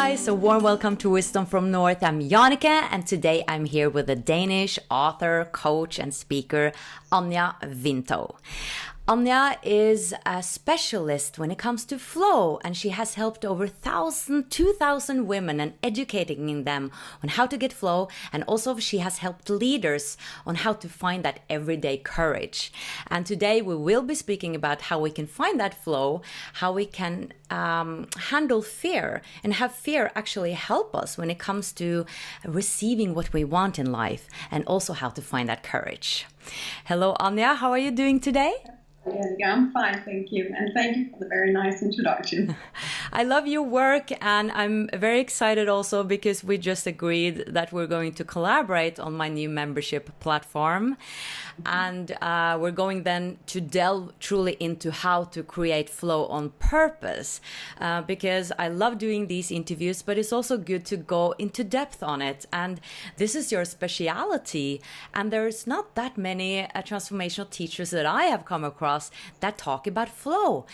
guys, a warm welcome to Wisdom from North. I'm Jannike, and today I'm here with a Danish author, coach and speaker, Anja Vintov. Anja is a specialist when it comes to flow, and she has helped over 2,000 women and educating them on how to get flow, and also she has helped leaders on how to find that everyday courage. And today we will be speaking about how we can find that flow, how we can handle fear, and have fear actually help us when it comes to receiving what we want in life, and also how to find that courage. Hello, Anja, how are you doing today? Yeah, I'm fine, thank you. And thank you for the very nice introduction. I love your work, and I'm very excited also because we just agreed that we're going to collaborate on my new membership platform. And we're going then to delve truly into how to create flow on purpose, because I love doing these interviews, but it's also good to go into depth on it. And this is your speciality. And there's not that many transformational teachers that I have come across that talk about flow.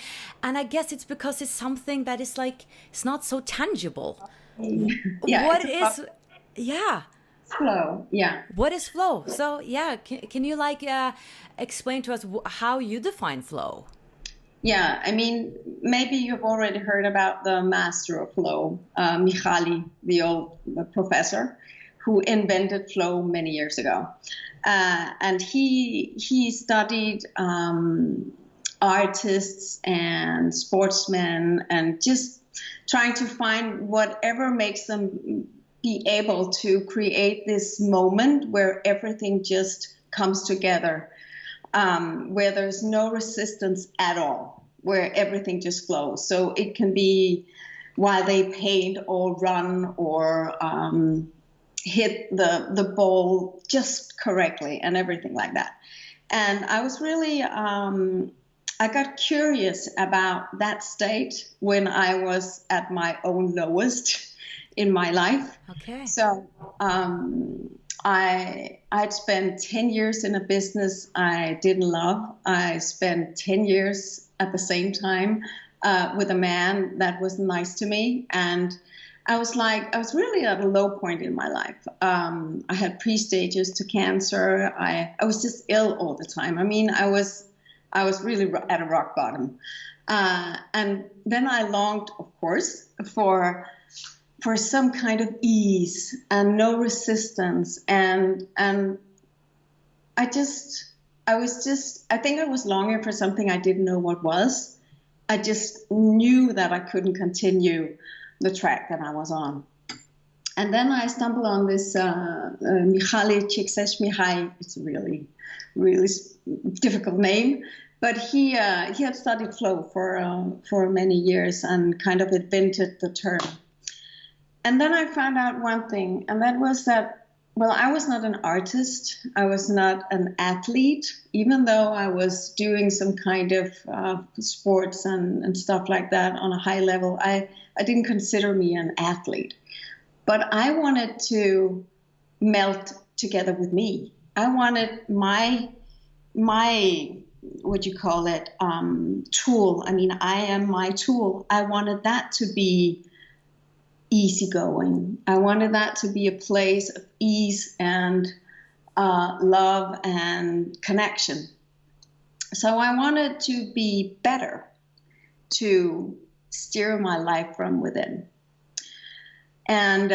And I guess it's because it's something that is like, it's not so tangible. Yeah, what is, yeah. Flow, yeah. What is flow? So, yeah, can you explain to us how you define flow? Yeah, I mean, maybe you've already heard about the master of flow, Mihaly, the old professor, who invented flow many years ago. And he studied artists and sportsmen and just trying to find whatever makes them be able to create this moment where everything just comes together, where there's no resistance at all, where everything just flows. So it can be while they paint or run or hit the ball just correctly and everything like that. And I was really, I got curious about that state when I was at my own lowest in my life. Okay. So I'd spent 10 years in a business I didn't love. I spent 10 years at the same time with a man that wasn't nice to me. And I was really at a low point in my life. I had pre-stages to cancer. I was just ill all the time. I mean, I was really at a rock bottom. And then I longed, of course, for some kind of ease and no resistance. And I think I was longing for something I didn't know what was. I just knew that I couldn't continue the track that I was on. And then I stumbled on this Mihaly Csikszentmihalyi. It's a really, really difficult name. But he had studied flow for many years and kind of invented the term. And then I found out one thing, and that was that, well, I was not an artist. I was not an athlete, even though I was doing some kind of sports and stuff like that on a high level. I didn't consider me an athlete. But I wanted to melt together with me. I wanted my what you call it, tool. I mean, I am my tool. I wanted that to be easygoing. I wanted that to be a place of ease and love and connection. So I wanted to be better, to steer my life from within. And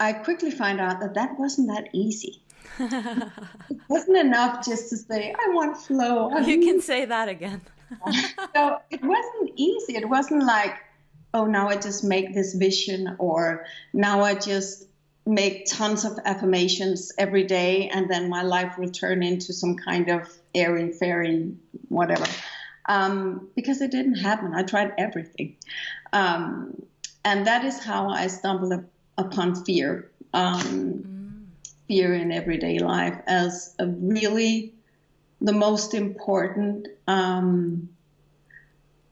I quickly found out that wasn't that easy. It wasn't enough just to say, I want flow. You can say that again. So it wasn't easy. It wasn't like, oh, now I just make this vision, or now I just make tons of affirmations every day and then my life will turn into some kind of airy fairy whatever. Because it didn't happen. I tried everything. And that is how I stumbled upon fear. Fear in everyday life as a really the most important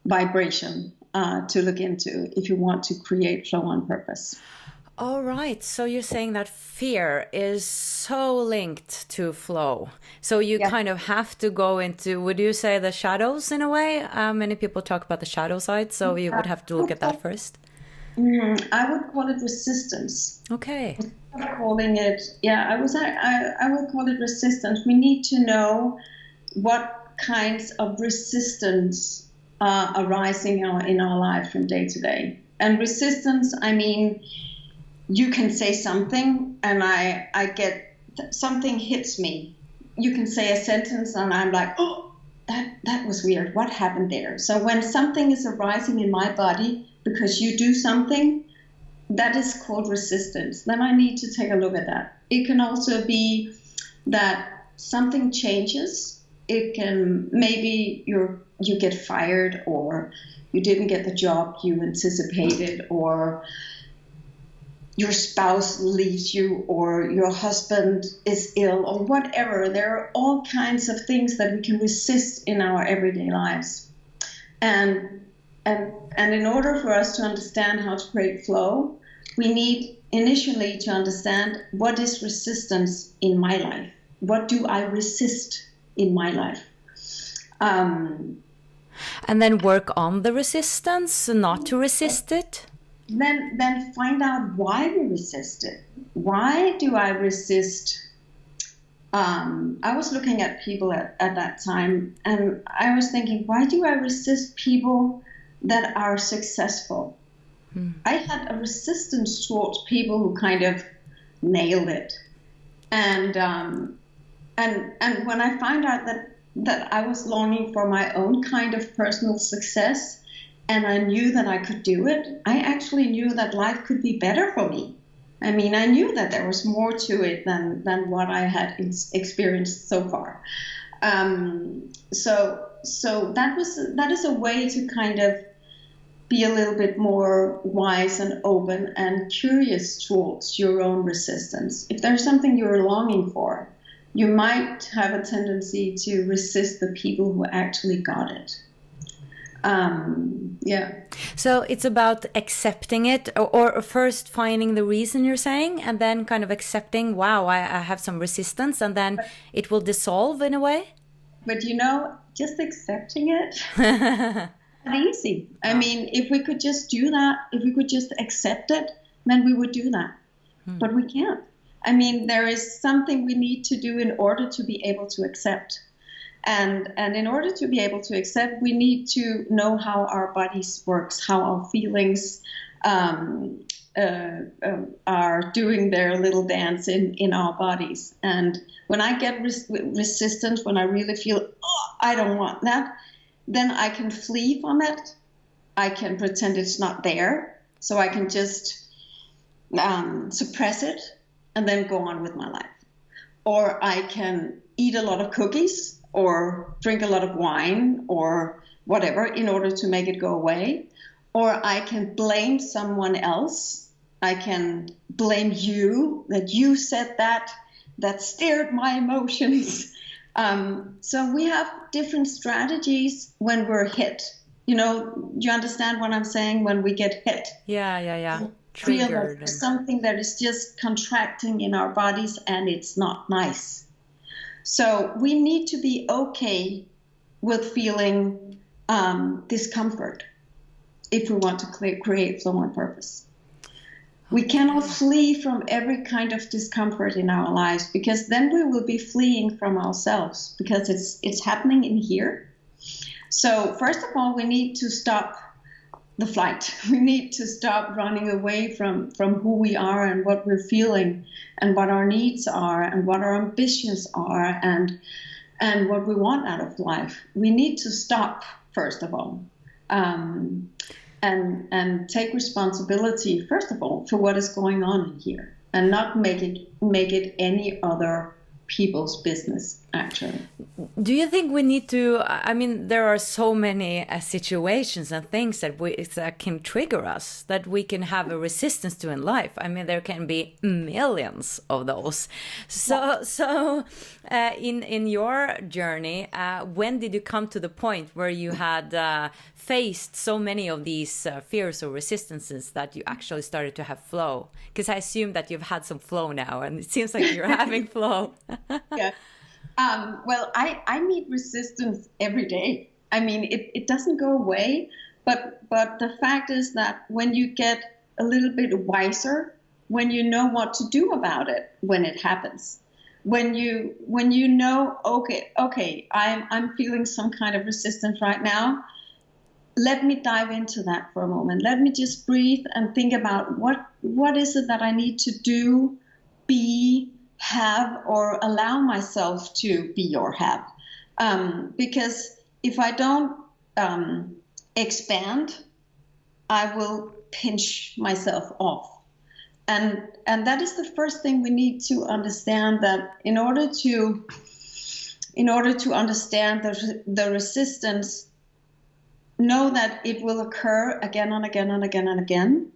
vibration to look into if you want to create flow on purpose. All right. So you're saying that fear is so linked to flow. So you kind of have to go into, would you say, the shadows in a way? Many people talk about the shadow side. So you would have to look at that first. I would call it resistance. Okay. Instead of calling it, I would call it resistance. We need to know what kinds of resistance are arising in our life from day to day. And resistance, I mean, you can say something and I get something hits me. You can say a sentence and I'm like, oh, that was weird. What happened there? So when something is arising in my body because you do something, that is called resistance. Then I need to take a look at that. It can also be that something changes. It can, maybe you get fired, or you didn't get the job you anticipated, or your spouse leaves you, or your husband is ill, or whatever. There are all kinds of things that we can resist in our everyday lives. And in order for us to understand how to create flow, we need initially to understand what is resistance in my life. What do I resist in my life? And then work on the resistance, not to resist it. Then find out why we resist it. Why do I resist? I was looking at people at that time, and I was thinking, why do I resist people that are successful? I had a resistance towards people who kind of nailed it. And when I found out that I was longing for my own kind of personal success, and I knew that I could do it, I actually knew that life could be better for me. I mean, I knew that there was more to it than what I had experienced so far. So that is a way to kind of be a little bit more wise and open and curious towards your own resistance. If there's something you're longing for, you might have a tendency to resist the people who actually got it. So it's about accepting it, or first finding the reason you're saying, and then kind of accepting, wow, I have some resistance, and then it will dissolve in a way. But just accepting it, not easy. I mean, if we could just do that, if we could just accept it, then we would do that. But we can't. I mean, there is something we need to do in order to be able to accept. And in order to be able to accept, we need to know how our bodies works, how our feelings are doing their little dance in our bodies. And when I get resistant, when I really feel, I don't want that, then I can flee from it. I can pretend it's not there. So I can just suppress it and then go on with my life. Or I can eat a lot of cookies, or drink a lot of wine, or whatever, in order to make it go away. Or I can blame someone else. I can blame you, that you said that stirred my emotions. So we have different strategies when we're hit. You understand what I'm saying? When we get hit. Yeah. Triggered. There's something that is just contracting in our bodies, and it's not nice. So we need to be okay with feeling discomfort if we want to create flow and purpose. We cannot flee from every kind of discomfort in our lives, because then we will be fleeing from ourselves, because it's happening in here. So first of all, we need to stop the flight. We need to stop running away from who we are and what we're feeling and what our needs are and what our ambitions are and what we want out of life. We need to stop, first of all, and take responsibility, first of all, for what is going on in here, and not make it any other people's business, actually. Do you think we need to, I mean, there are so many situations and things that can trigger us, that we can have a resistance to in life. I mean, there can be millions of those. So in your journey, when did you come to the point where you had faced so many of these fears or resistances that you actually started to have flow? Because I assume that you've had some flow now, and it seems like you're having flow. Yeah. Well, I meet resistance every day. I mean, it doesn't go away, but the fact is that when you get a little bit wiser when you know what to do about it when it happens. When you know, okay, I'm feeling some kind of resistance right now. Let me dive into that for a moment. Let me just breathe and think about what is it that I need to do, be, have, or allow myself to be or have. Because if I don't expand, I will pinch myself off. And that is the first thing we need to understand, that in order to understand the resistance, know that it will occur again and again and again and again.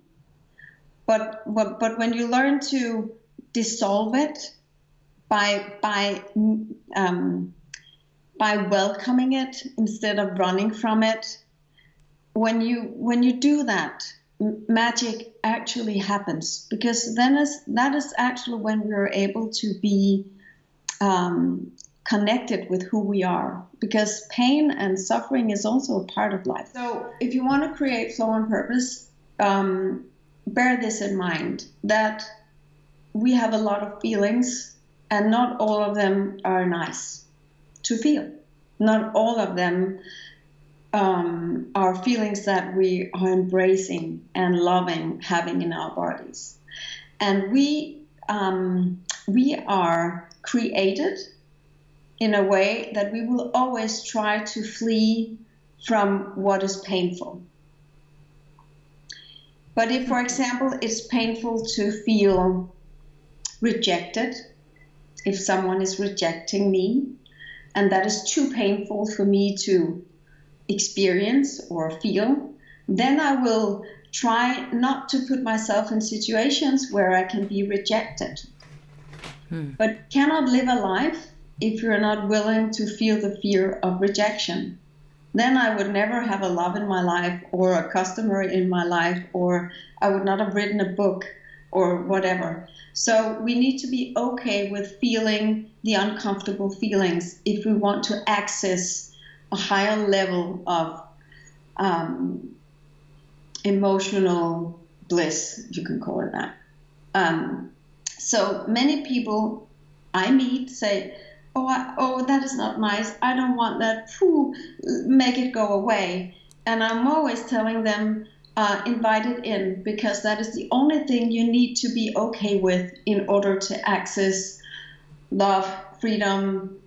But when you learn to dissolve it by welcoming it instead of running from it, when you do that, magic actually happens, because that is actually when we're able to be connected with who we are, because pain and suffering is also a part of life. So if you want to create flow and purpose, bear this in mind, that we have a lot of feelings and not all of them are nice to feel. Not all of them are feelings that we are embracing and loving having in our bodies. And we are created in a way that we will always try to flee from what is painful. But if, for example, it's painful to feel rejected, if someone is rejecting me, and that is too painful for me to experience or feel, then I will try not to put myself in situations where I can be rejected. But cannot live a life if you're not willing to feel the fear of rejection. Then I would never have a love in my life or a customer in my life, or I would not have written a book or whatever. So we need to be okay with feeling the uncomfortable feelings if we want to access a higher level of emotional bliss, if you can call it that. So many people I meet say, oh, that is not nice. I don't want that. Phew, make it go away. And I'm always telling them, invite it in, because that is the only thing you need to be okay with in order to access love, freedom,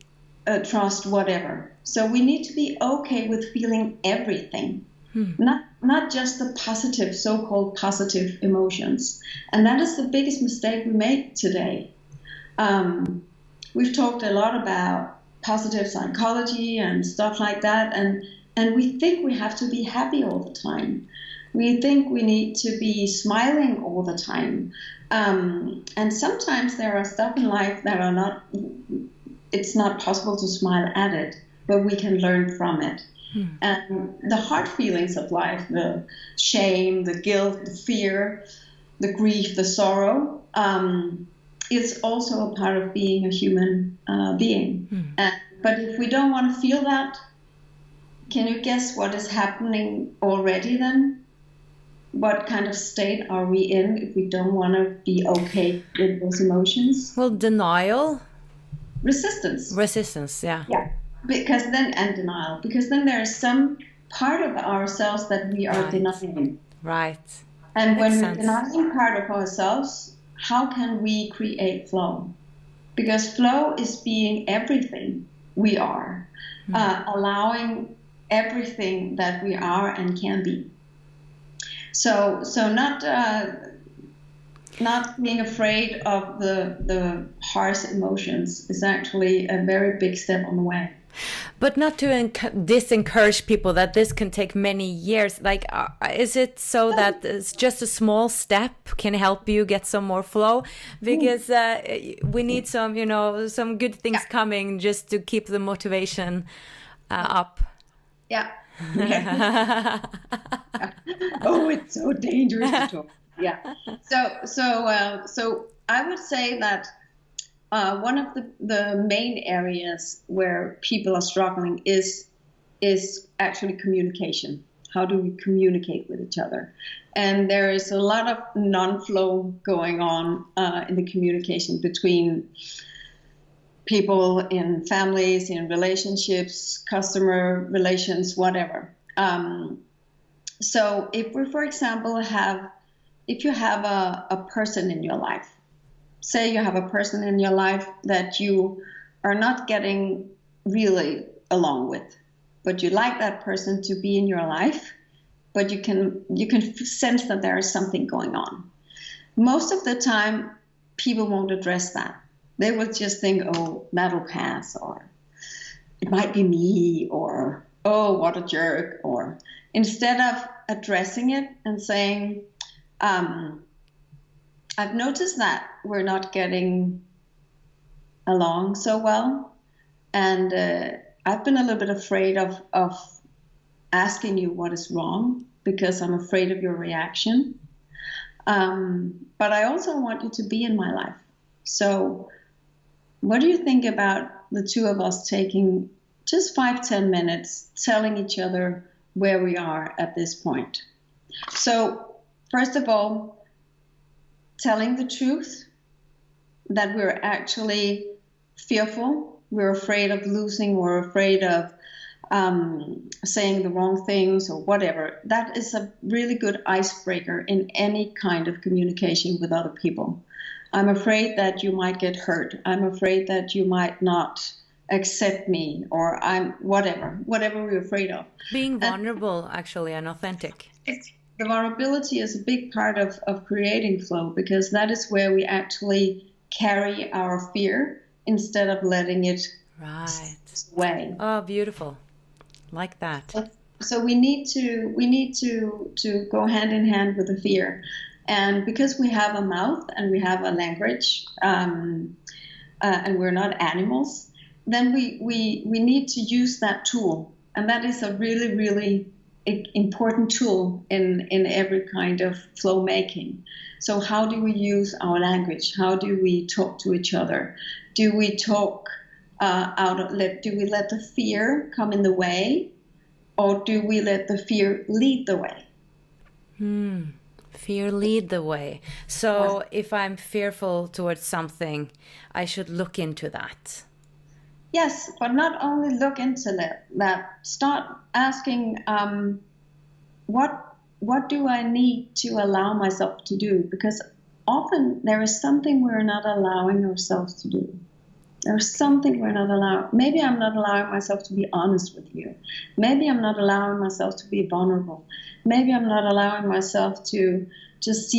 trust, whatever. So we need to be okay with feeling everything, not just the positive, so-called positive emotions. And that is the biggest mistake we make today. We've talked a lot about positive psychology and stuff like that, and we think we have to be happy all the time. We think we need to be smiling all the time. And sometimes there are stuff in life that are not, it's not possible to smile at it, but we can learn from it. And the hard feelings of life, the shame, the guilt, the fear, the grief, the sorrow, it's also a part of being a human being. But if we don't want to feel that, can you guess what is happening already then? What kind of state are we in if we don't want to be okay with those emotions? Well, denial. Resistance, yeah. Yeah, because then, and denial, because then there is some part of ourselves that we are denying. Right. And when we're denying part of ourselves, how can we create flow? Because flow is being everything we are, allowing everything that we are and can be. So not being afraid of the harsh emotions is actually a very big step on the way. But not to disencourage people that this can take many years. Like, is it so that it's just a small step can help you get some more flow? Because we need some good things coming just to keep the motivation up. Yeah. Oh, it's so dangerous to talk. Yeah. So I would say that one of the main areas where people are struggling is actually communication. How do we communicate with each other? And there is a lot of non-flow going on in the communication between people in families, in relationships, customer relations, whatever. So if we, for example, if you have a person in your life, say you have a person in your life that you are not getting really along with, but you like that person to be in your life, but you can sense that there is something going on. Most of the time, people won't address that. They will just think, oh, that'll pass, or it might be me, or oh, what a jerk, or instead of addressing it and saying, I've noticed that we're not getting along so well, and I've been a little bit afraid of asking you what is wrong because I'm afraid of your reaction. But I also want you to be in my life. So what do you think about the two of us taking just 5-10 minutes telling each other where we are at this point? So first of all, telling the truth, that we're actually fearful, we're afraid of losing, we're afraid of saying the wrong things or whatever. That is a really good icebreaker in any kind of communication with other people. I'm afraid that you might get hurt. I'm afraid that you might not accept me, or I'm whatever we're afraid of. Being vulnerable, actually, and authentic. The vulnerability is a big part of creating flow, because that is where we actually carry our fear instead of letting it away. Oh, beautiful. Like that. So we need to go hand in hand with the fear. And because we have a mouth and we have a language, and we're not animals, then we need to use that tool. And that is a really, really important tool in every kind of flow making. So how do we use our language? How do we talk to each other? Do we talk do we let the fear come in the way, or do we let the fear lead the way? Fear lead the way. So if I'm fearful towards something, I should look into that. Yes, but not only look into that. Start asking, what do I need to allow myself to do? Because often there is something we're not allowing ourselves to do. There's something we're not allowing. Maybe I'm not allowing myself to be honest with you. Maybe I'm not allowing myself to be vulnerable. Maybe I'm not allowing myself to just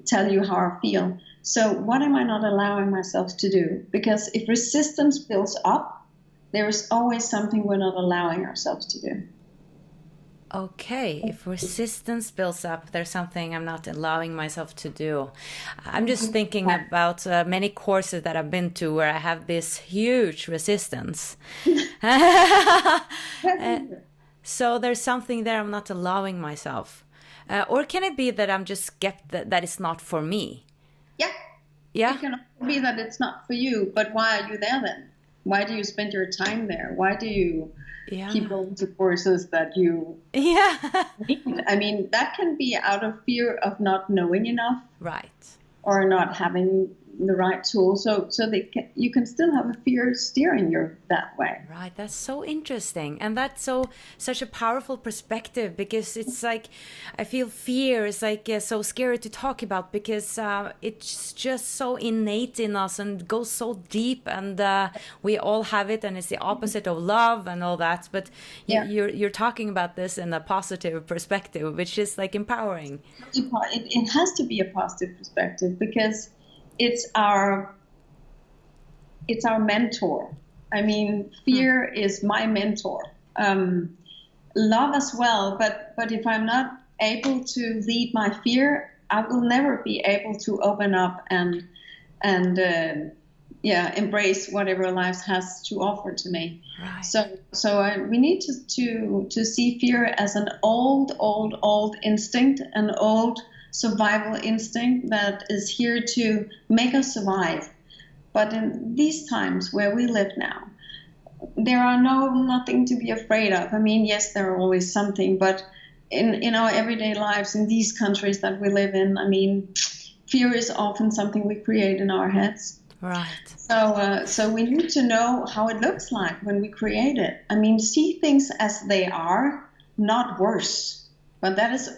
tell you how I feel. So what am I not allowing myself to do? Because if resistance builds up, there is always something we're not allowing ourselves to do. Okay, if resistance builds up, there's something I'm not allowing myself to do. I'm just thinking about many courses that I've been to where I have this huge resistance. So there's something there I'm not allowing myself. Or can it be that I'm just that it's not for me? Yeah. It can also be that it's not for you, but why are you there then? Why do you spend your time there? Why do you keep going to courses that you need? I mean, that can be out of fear of not knowing enough. Right. Or not having the right tools. So you can still have a fear steering you that way. Right. That's so interesting. And that's such a powerful perspective, because it's like, I feel fear is like so scary to talk about, because it's just so innate in us and goes so deep, and we all have it, and it's the opposite of love and all that. But you're talking about this in a positive perspective, which is like empowering. It has to be a positive perspective, because it's our mentor. I mean, fear is my mentor. Love as well, but if I'm not able to lead my fear, I will never be able to open up and embrace whatever life has to offer to me. Right. So we need to see fear as an old instinct, an old survival instinct that is here to make us survive. But in these times where we live now, there are nothing to be afraid of. I mean, yes, there are always something, but in our everyday lives, in these countries that we live in, I mean, fear is often something we create in our heads. Right. So we need to know how it looks like when we create it. I mean, see things as they are, not worse. But that is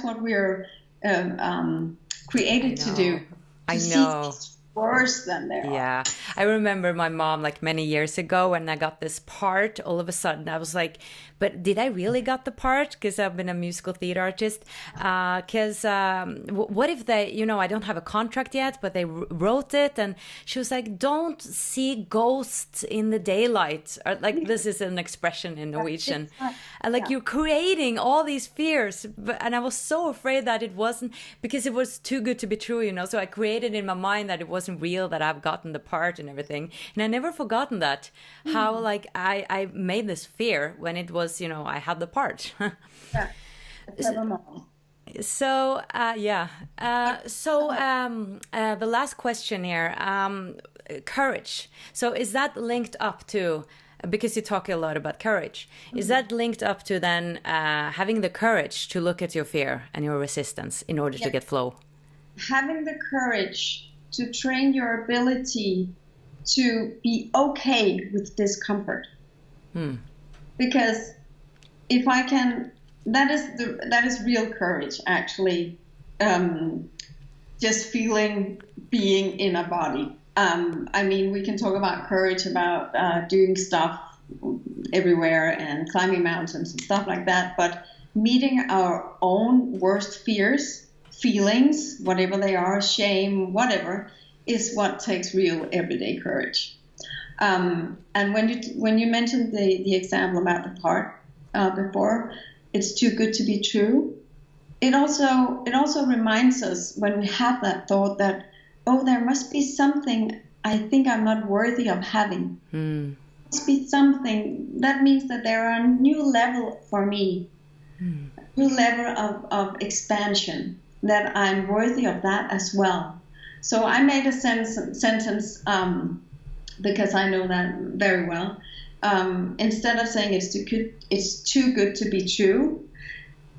what we're created to do. I know. See things worse than they are. Yeah. I remember my mom like many years ago when I got this part, all of a sudden I was like, but did I really got the part? Because I've been a musical theater artist. Because what if they, I don't have a contract yet, but they wrote it. And she was like, don't see ghosts in the daylight. Or, like, this is an expression in Norwegian. Like, you're creating all these fears. And I was so afraid that it wasn't, because it was too good to be true, So I created in my mind that it wasn't real, that I've gotten the part and everything. And I never forgotten that, how like I made this fear when it was, I had the part. Yeah. So, the last question here, courage. So is that linked up to, because you talk a lot about courage, is that linked up to then having the courage to look at your fear and your resistance in order to get flow? Having the courage to train your ability to be okay with discomfort. Because if I can, that is real courage, actually. Just being in a body. I mean, we can talk about courage, about doing stuff everywhere and climbing mountains and stuff like that. But meeting our own worst fears, feelings, whatever they are, shame, whatever, is what takes real everyday courage. And when you mentioned the example about the part before, it's too good to be true. It also reminds us when we have that thought that, oh, there must be something I think I'm not worthy of having. There must be something. That means that there are a new level for me, a new level of expansion, that I'm worthy of that as well. So I made a sentence because I know that very well. Instead of saying it's too good to be true,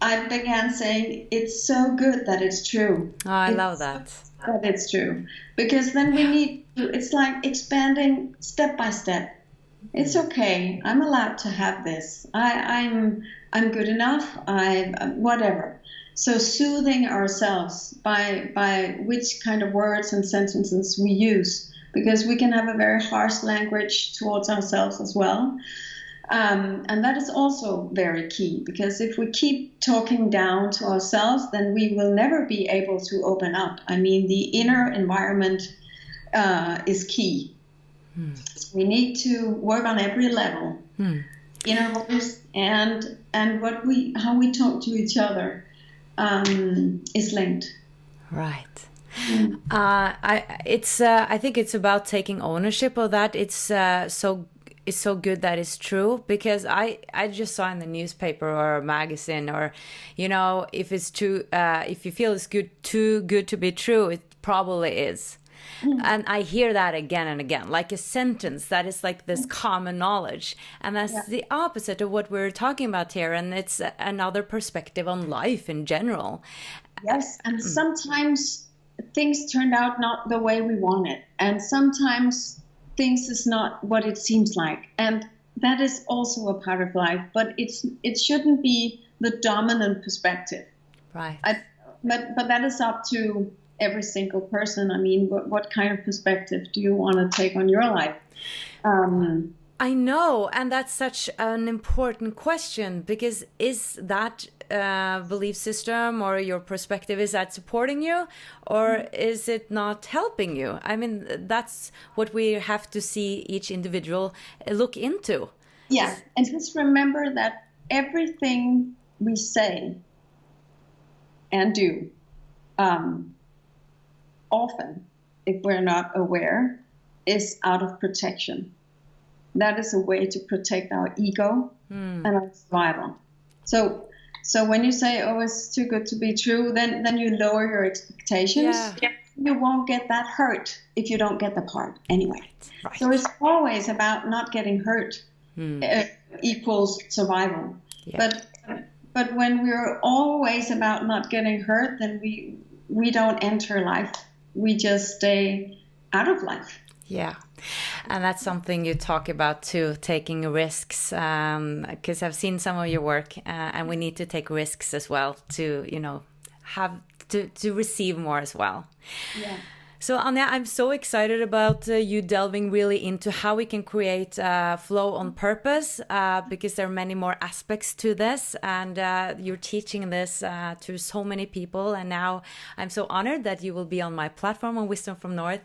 I began saying it's so good that it's true. Oh, I love that. So that it's true, because then we need to. It's like expanding step by step. It's okay. I'm allowed to have this. I'm good enough. Whatever. So soothing ourselves by which kind of words and sentences we use, because we can have a very harsh language towards ourselves as well. And that is also very key, because if we keep talking down to ourselves, then we will never be able to open up. I mean, the inner environment is key. So we need to work on every level, inner voice and how we talk to each other is linked. Right. I think it's about taking ownership of that. It's so good that it's true, because I just saw in the newspaper or a magazine, or if it's too if you feel it's too good to be true, it probably is. And I hear that again and again, like a sentence that is like this common knowledge, and that's the opposite of what we're talking about here, and it's another perspective on life in general. Yes, and sometimes things turned out not the way we wanted, and sometimes things is not what it seems like, and that is also a part of life, but it shouldn't be the dominant perspective. Right. But that is up to every single person. I mean, what kind of perspective do you want to take on your life? I know, and that's such an important question, because is that belief system or your perspective, is that supporting you, or is it not helping you? I mean, that's what we have to see each individual look into. Yeah, and just remember that everything we say and do, often, if we're not aware, is out of protection. That is a way to protect our ego and our survival. So when you say, oh, it's too good to be true, then you lower your expectations. you won't get that hurt if you don't get the part anyway. Right. So it's always about not getting hurt equals survival. Yeah. But when we're always about not getting hurt, then we don't enter life. We just stay out of life. Yeah. And that's something you talk about too, taking risks, because I've seen some of your work, and we need to take risks as well to, you know, have to receive more as well. Yeah. So Anja, I'm so excited about you delving really into how we can create flow on purpose, because there are many more aspects to this, and you're teaching this to so many people. And now I'm so honored that you will be on my platform on Wisdom from North.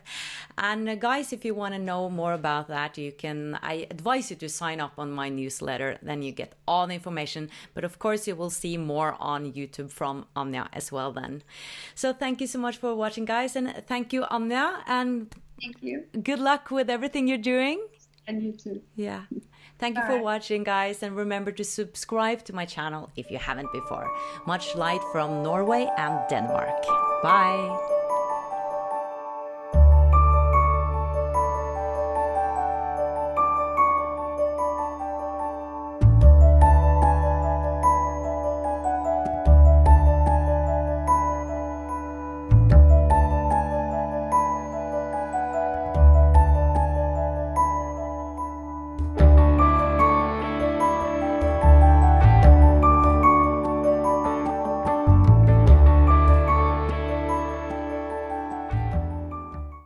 And guys, if you want to know more about that, I advise you to sign up on my newsletter. Then you get all the information. But of course, you will see more on YouTube from Anja as well then. So thank you so much for watching, guys. And thank you, Anja, and thank you. Good luck with everything you're doing. And you too. Yeah. Thank you for watching, guys, and remember to subscribe to my channel if you haven't before. Much light from Norway and Denmark. Bye.